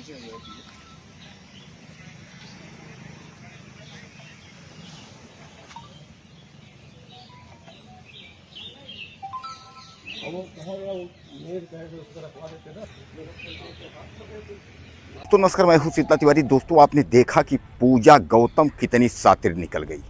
तो नमस्कार, मैं हूं शीतला तिवारी। दोस्तों, आपने देखा कि पूजा गौतम कितनी शातिर निकल गई।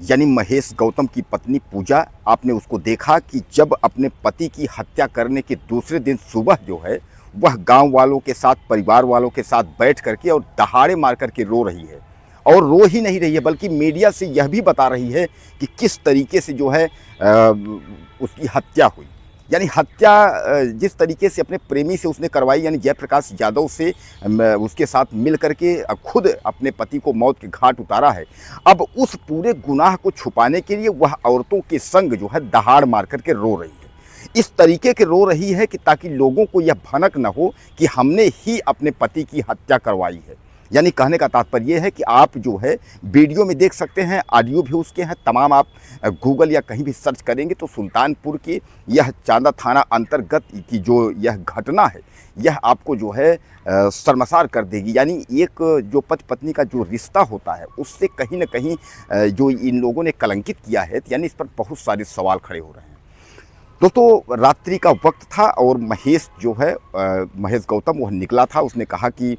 यानी महेश गौतम की पत्नी पूजा, आपने उसको देखा कि जब अपने पति की हत्या करने के दूसरे दिन सुबह जो है वह गांव वालों के साथ, परिवार वालों के साथ बैठ करके और दहाड़े मार करके रो रही है। और रो ही नहीं रही है बल्कि मीडिया से यह भी बता रही है कि किस तरीके से जो है उसकी हत्या हुई। यानी हत्या जिस तरीके से अपने प्रेमी से उसने करवाई, यानी जयप्रकाश यादव से उसके साथ मिल करके खुद अपने पति को मौत के घाट उतारा है। अब उस पूरे गुनाह को छुपाने के लिए वह औरतों के संग जो है दहाड़ मार करके रो रही है। इस तरीके के रो रही है कि ताकि लोगों को यह भनक न हो कि हमने ही अपने पति की हत्या करवाई है। यानी कहने का तात्पर्य यह है कि आप जो है वीडियो में देख सकते हैं, ऑडियो भी उसके हैं तमाम। आप गूगल या कहीं भी सर्च करेंगे तो सुल्तानपुर की यह चांदा थाना अंतर्गत की जो यह घटना है, यह आपको जो है शर्मसार कर देगी। यानी एक जो पति पत्नी का जो रिश्ता होता है उससे कहीं ना कहीं जो इन लोगों ने कलंकित किया है, यानी इस पर बहुत सारे सवाल खड़े हो रहे हैं। दोस्तों, रात्रि का वक्त था और महेश जो है महेश गौतम वह निकला था। उसने कहा कि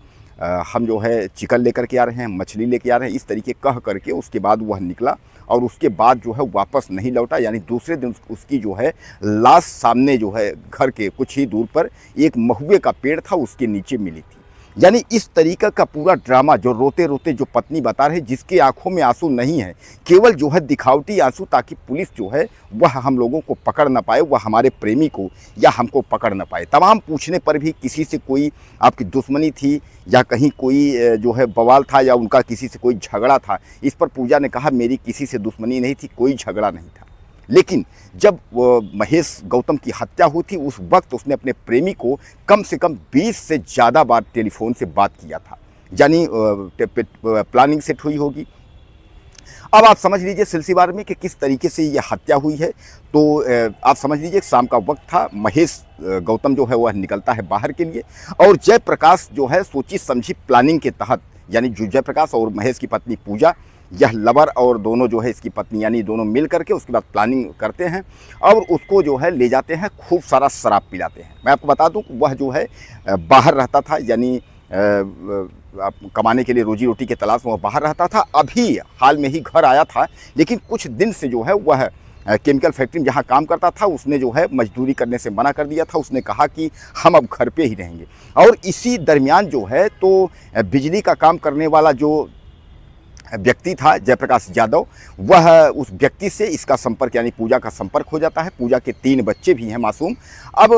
हम जो है चिकन लेकर के आ रहे हैं, मछली लेके आ रहे हैं, इस तरीके कह करके उसके बाद वह निकला और उसके बाद जो है वापस नहीं लौटा। यानी दूसरे दिन उसकी जो है लाश सामने जो है घर के कुछ ही दूर पर एक महुए का पेड़ था, उसके नीचे मिली थी। यानी इस तरीका का पूरा ड्रामा जो रोते रोते जो पत्नी बता रहे, जिसके आंखों में आंसू नहीं है, केवल जो है दिखावटी आंसू, ताकि पुलिस जो है वह हम लोगों को पकड़ ना पाए, वह हमारे प्रेमी को या हमको पकड़ ना पाए। तमाम पूछने पर भी किसी से कोई आपकी दुश्मनी थी या कहीं कोई जो है बवाल था या उनका किसी से कोई झगड़ा था, इस पर पूजा ने कहा मेरी किसी से दुश्मनी नहीं थी, कोई झगड़ा नहीं था। लेकिन जब महेश गौतम की हत्या हुई थी उस वक्त उसने अपने प्रेमी को कम से कम 20 से ज़्यादा बार टेलीफोन से बात किया था। यानी प्लानिंग सेट हुई होगी। अब आप समझ लीजिए सिलसिलेवार में कि किस तरीके से ये हत्या हुई है। तो आप समझ लीजिए शाम का वक्त था, महेश गौतम जो है वह निकलता है बाहर के लिए और जयप्रकाश जो है सोची समझी प्लानिंग के तहत, यानी जो जयप्रकाश और महेश की पत्नी पूजा, यह लवर और दोनों जो है इसकी पत्नी, यानी दोनों मिल करके उसके बाद प्लानिंग करते हैं और उसको जो है ले जाते हैं, खूब सारा शराब पिलाते हैं। मैं आपको बता दूं कि वह जो है बाहर रहता था, यानी कमाने के लिए, रोजी रोटी के तलाश में वह बाहर रहता था। अभी हाल में ही घर आया था, लेकिन कुछ दिन से जो है वह केमिकल फैक्ट्री में जहाँ काम करता था उसने जो है मजदूरी करने से मना कर दिया था। उसने कहा कि हम अब घर पे ही रहेंगे। और इसी दरमियान जो है तो बिजली का काम करने वाला जो व्यक्ति था जयप्रकाश यादव, वह उस व्यक्ति से इसका संपर्क, यानी पूजा का संपर्क हो जाता है। पूजा के 3 बच्चे भी हैं मासूम। अब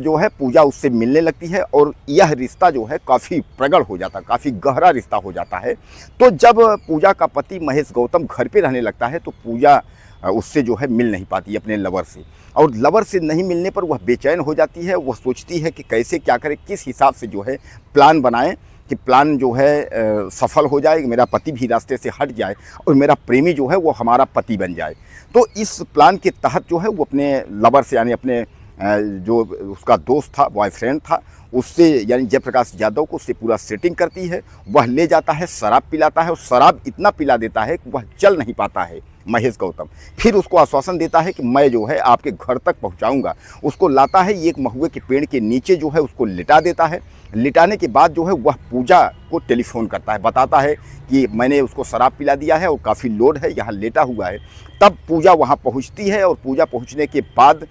जो है पूजा उससे मिलने लगती है और यह रिश्ता जो है काफ़ी प्रगाढ़ हो जाता है, काफ़ी गहरा रिश्ता हो जाता है। तो जब पूजा का पति महेश गौतम घर पे रहने लगता है तो पूजा उससे जो है मिल नहीं पाती अपने लवर से, और लवर से नहीं मिलने पर वह बेचैन हो जाती है। वह सोचती है कि कैसे क्या करे, किस हिसाब से जो है प्लान बनाए कि प्लान जो है सफल हो जाए, मेरा पति भी रास्ते से हट जाए और मेरा प्रेमी जो है वो हमारा पति बन जाए। तो इस प्लान के तहत जो है वो अपने लवर से, यानी अपने जो उसका दोस्त था, बॉयफ्रेंड था, उससे, यानी जयप्रकाश यादव को उससे पूरा सेटिंग करती है। वह ले जाता है, शराब पिलाता है और शराब इतना पिला देता है कि वह चल नहीं पाता है महेश गौतम। फिर उसको आश्वासन देता है कि मैं जो है आपके घर तक पहुंचाऊंगा। उसको लाता है, एक महुए के पेड़ के नीचे जो है उसको लिटा देता है। लिटाने के बाद जो है वह पूजा को टेलीफोन करता है, बताता है कि मैंने उसको शराब पिला दिया है और काफ़ी लोड है, यहाँ लेटा हुआ है। तब पूजा वहाँ पहुँचती है और पूजा पहुँचने के बाद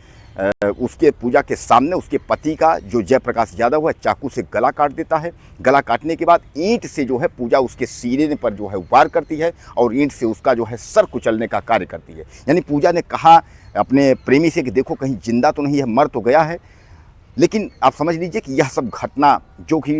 उसके पूजा के सामने उसके पति का, जो जयप्रकाश यादव है, चाकू से गला काट देता है। गला काटने के बाद ईंट से जो है पूजा उसके सीने पर जो है वार करती है और ईंट से उसका जो है सर कुचलने का कार्य करती है। यानी पूजा ने कहा अपने प्रेमी से कि देखो कहीं जिंदा तो नहीं है, मर तो गया है। लेकिन आप समझ लीजिए कि यह सब घटना जो कि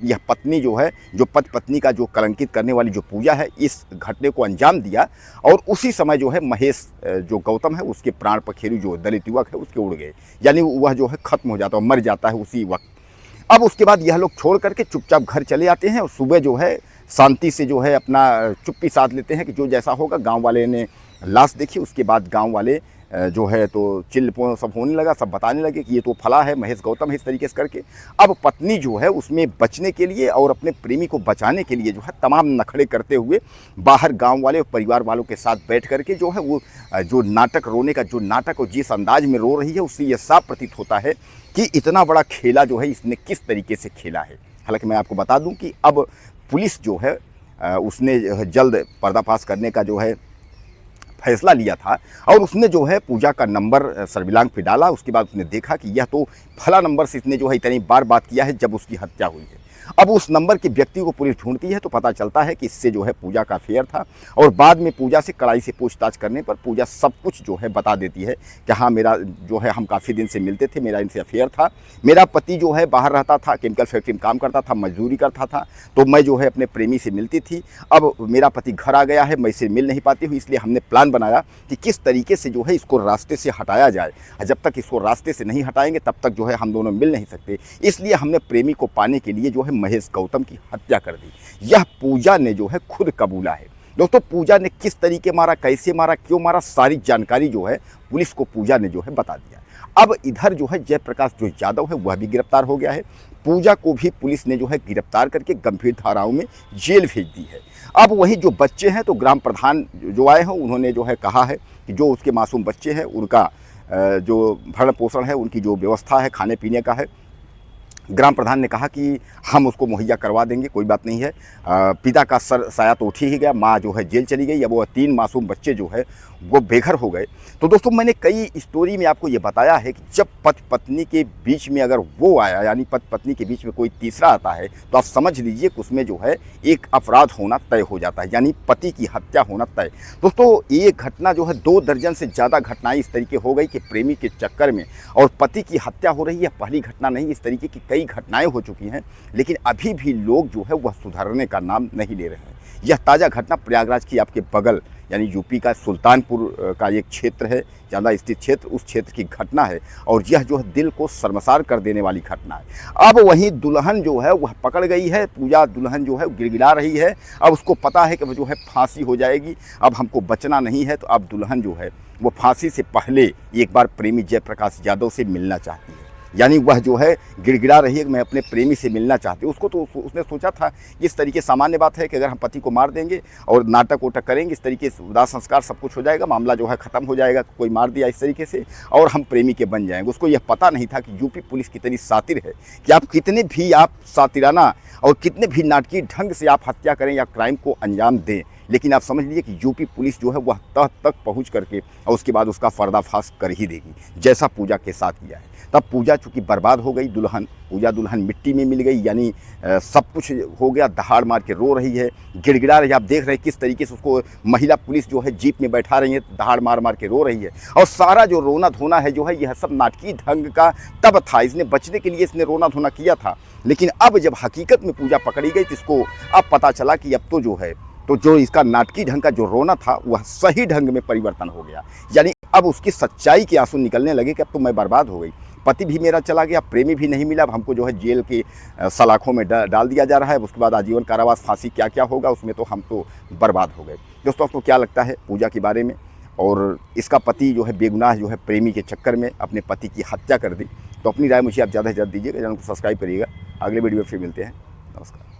यह पत्नी जो है, जो पति पत्नी का जो कलंकित करने वाली जो पूजा है, इस घटने को अंजाम दिया। और उसी समय जो है महेश जो गौतम है उसके प्राण पखेरु जो दलित युवक है उसके उड़ गए, यानी वह जो है खत्म हो जाता है, मर जाता है उसी वक्त। अब उसके बाद यह लोग छोड़ करके चुपचाप घर चले आते हैं और सुबह जो है शांति से जो है अपना चुप्पी साध लेते हैं कि जो जैसा होगा। गाँव वाले ने लाश देखी, उसके बाद गाँव वाले जो है तो चिल्ल सब होने लगा, सब बताने लगे कि ये तो फला है, महेश गौतम है, इस तरीके से करके। अब पत्नी जो है उसमें बचने के लिए और अपने प्रेमी को बचाने के लिए जो है तमाम नखड़े करते हुए बाहर गांव वाले और परिवार वालों के साथ बैठ करके जो है वो जो नाटक, रोने का जो नाटक और जिस अंदाज में रो रही है, उससे ये साफ प्रतीत होता है कि इतना बड़ा खेला जो है इसने किस तरीके से खेला है। हालांकि मैं आपको बता दूं कि अब पुलिस जो है उसने जल्द पर्दाफाश करने का जो है फैसला लिया था और उसने जो है पूजा का नंबर सर्विलांस पे डाला। उसके बाद उसने देखा कि यह तो फला नंबर से इसने जो है इतनी बार बात किया है जब उसकी हत्या हुई है। अब उस नंबर के व्यक्ति को पुलिस ढूंढती है तो पता चलता है कि इससे जो है पूजा का अफेयर था और बाद में पूजा से कड़ाई से पूछताछ करने पर पूजा सब कुछ जो है बता देती है कि हाँ, मेरा जो है हम काफ़ी दिन से मिलते थे, मेरा इनसे अफेयर था, मेरा पति जो है बाहर रहता था, केमिकल फैक्ट्री में काम करता था, मजदूरी करता था, तो मैं जो है अपने प्रेमी से मिलती थी। अब मेरा पति घर आ गया है, मैं इसे मिल नहीं पाती हूँ, इसलिए हमने प्लान बनाया कि किस तरीके से जो है इसको रास्ते से हटाया जाए। जब तक इसको रास्ते से नहीं हटाएंगे तब तक जो है हम दोनों मिल नहीं सकते, इसलिए हमने प्रेमी को पाने के लिए जो है महेश गौतम की हत्या कर दी। यह पूजा ने जो है खुद कबूला है। दोस्तों, पूजा ने किस तरीके मारा, कैसे मारा, क्यों मारा, सारी जानकारी जो है पुलिस को पूजा ने जो है बता दिया। अब इधर जो है जयप्रकाश जो यादव है वह भी गिरफ्तार हो गया है। पूजा को भी पुलिस ने जो है गिरफ्तार करके गंभीर धाराओं में जेल भेज दी है। अब वही जो बच्चे हैं तो ग्राम प्रधान जो आए हैं उन्होंने जो है कहा है कि जो उसके मासूम बच्चे हैं उनका जो भरण पोषण है, उनकी जो व्यवस्था है खाने पीने का है, ग्राम प्रधान ने कहा कि हम उसको मुहैया करवा देंगे, कोई बात नहीं है। पिता का सर साया तो उठ ही गया, माँ जो है जेल चली गई, अब वो 3 मासूम बच्चे जो है वो बेघर हो गए। तो दोस्तों, मैंने कई स्टोरी में आपको ये बताया है कि जब पति पत्नी के बीच में अगर वो आया, यानी पति पत्नी के बीच में कोई तीसरा आता है, तो आप समझ लीजिए कि उसमें जो है एक अपराध होना तय हो जाता है, यानी पति की हत्या होना तय। दोस्तों, ये घटना जो है 2 दर्जन से ज़्यादा घटनाएं इस तरीके हो गई कि प्रेमी के चक्कर में और पति की हत्या हो रही है। पहली घटना नहीं, इस तरीके की कई घटनाएं हो चुकी हैं, लेकिन अभी भी लोग जो है वह सुधरने का नाम नहीं ले रहे हैं। यह ताज़ा घटना प्रयागराज की आपके बगल यानी यूपी का सुल्तानपुर का एक क्षेत्र है, ज़्यादा स्थित क्षेत्र, उस क्षेत्र की घटना है और यह जो है दिल को शर्मसार कर देने वाली घटना है। अब वहीं दुल्हन जो है वह पकड़ गई है, पूजा दुल्हन जो है गिड़गिड़ा रही है। अब उसको पता है कि वो जो है फांसी हो जाएगी, अब हमको बचना नहीं है, तो अब दुल्हन जो है वो फांसी से पहले एक बार प्रेमी जयप्रकाश यादव से मिलना चाहती है। यानी वह जो है गिड़गिड़ा रही है कि मैं अपने प्रेमी से मिलना चाहती हूँ। उसको तो उसने सोचा था इस तरीके सामान्य बात है कि अगर हम पति को मार देंगे और नाटक वोटक करेंगे, इस तरीके से दाह संस्कार सब कुछ हो जाएगा, मामला जो है ख़त्म हो जाएगा, कोई मार दिया इस तरीके से और हम प्रेमी के बन जाएंगे। उसको यह पता नहीं था कि यूपी पुलिस कितनी शातिर है कि आप कितने भी आप शातिराना और कितने भी नाटकीय ढंग से आप हत्या करें या क्राइम को अंजाम दें, लेकिन आप समझ लीजिए कि यूपी पुलिस जो है वह तह तक पहुंच करके और उसके बाद उसका पर्दाफाश कर ही देगी, जैसा पूजा के साथ किया है। तब पूजा चूँकि बर्बाद हो गई, पूजा दुल्हन मिट्टी में मिल गई, यानी सब कुछ हो गया, दहाड़ मार के रो रही है, गिड़गिड़ा रही है। आप देख रहे हैं किस तरीके से उसको महिला पुलिस जो है जीप में बैठा रही है, दहाड़ मार मार के रो रही है और सारा जो रोना धोना है जो है यह सब नाटकीय ढंग का तब था, इसने बचने के लिए इसने रोना धोना किया था। लेकिन अब जब हकीकत में पूजा पकड़ी गई तो इसको अब पता चला कि अब तो जो है तो जो इसका नाटकीय ढंग का जो रोना था वह सही ढंग में परिवर्तन हो गया, यानी अब उसकी सच्चाई के आंसू निकलने लगे कि अब तो मैं बर्बाद हो गई, पति भी मेरा चला गया, प्रेमी भी नहीं मिला, अब हमको जो है जेल के सलाखों में डाल दिया जा रहा है, उसके बाद आजीवन कारावास, फांसी, क्या क्या होगा उसमें, तो हम तो बर्बाद हो गए। दोस्तों, आपको क्या लगता है पूजा के बारे में? और इसका पति जो है बेगुनाह जो है प्रेमी के चक्कर में अपने पति की हत्या कर दी। तो अपनी राय मुझे आप ज़्यादा से ज़्यादा दीजिएगा, चैनल को सब्सक्राइब करिएगा। अगले वीडियो में फिर मिलते हैं। नमस्कार।